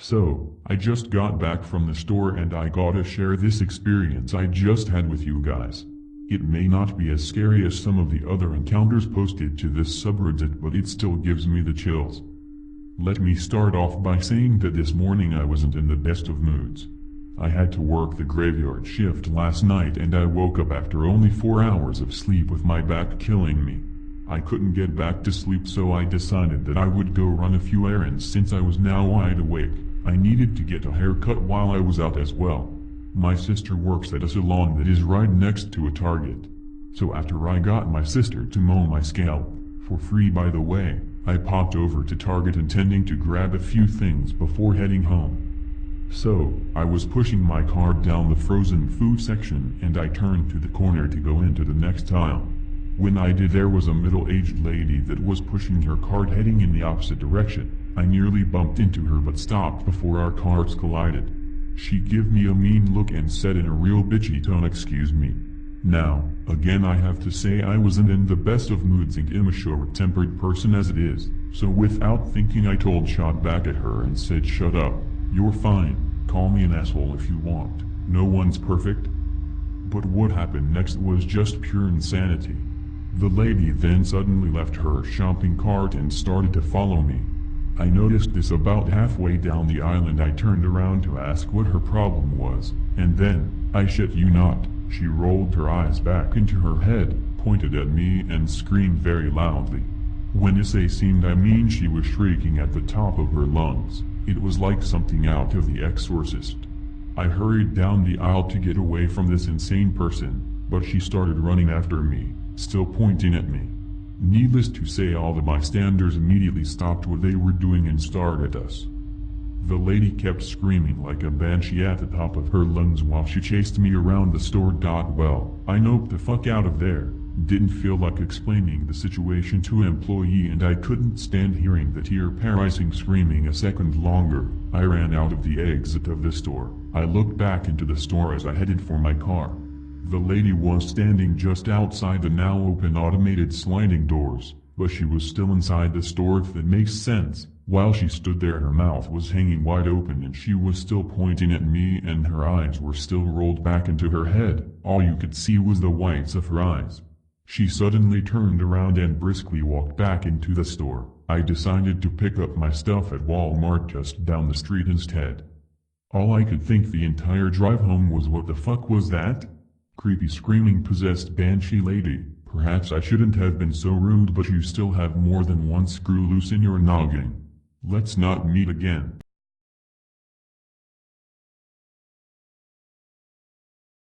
So, I just got back from the store and I gotta share this experience I just had with you guys. It may not be as scary as some of the other encounters posted to this subreddit, but it still gives me the chills. Let me start off by saying that this morning I wasn't in the best of moods. I had to work the graveyard shift last night and I woke up after only 4 hours of sleep with my back killing me. I couldn't get back to sleep, so I decided that I would go run a few errands since I was now wide awake. I needed to get a haircut while I was out as well. My sister works at a salon that is right next to a Target. So after I got my sister to mow my scalp, for free by the way, I popped over to Target intending to grab a few things before heading home. So, I was pushing my cart down the frozen food section and I turned to the corner to go into the next aisle. When I did, there was a middle-aged lady that was pushing her cart heading in the opposite direction. I nearly bumped into her but stopped before our carts collided. She gave me a mean look and said in a real bitchy tone, "Excuse me." Now, again I have to say I wasn't in the best of moods and am a short-tempered person as it is, so without thinking I shot back at her and said, "Shut up, you're fine, call me an asshole if you want, no one's perfect." But what happened next was just pure insanity. The lady then suddenly left her shopping cart and started to follow me. I noticed this about halfway down the aisle and I turned around to ask what her problem was, and then, I shit you not, she rolled her eyes back into her head, pointed at me and screamed very loudly. When I say seemed, I mean she was shrieking at the top of her lungs. It was like something out of The Exorcist. I hurried down the aisle to get away from this insane person, but she started running after me, still pointing at me. Needless to say, all the bystanders immediately stopped what they were doing and stared at us. The lady kept screaming like a banshee at the top of her lungs while she chased me around the store. Well, I noped the fuck out of there. Didn't feel like explaining the situation to an employee and I couldn't stand hearing the tear-paralyzing screaming a second longer. I ran out of the exit of the store. I looked back into the store as I headed for my car. The lady was standing just outside the now open automated sliding doors, but she was still inside the store, if that makes sense. While she stood there, her mouth was hanging wide open and she was still pointing at me and her eyes were still rolled back into her head. All you could see was the whites of her eyes. She suddenly turned around and briskly walked back into the store. I decided to pick up my stuff at Walmart just down the street instead. All I could think the entire drive home was, what the fuck was that? Creepy screaming possessed banshee lady. Perhaps I shouldn't have been so rude, but you still have more than one screw loose in your noggin. Let's not meet again.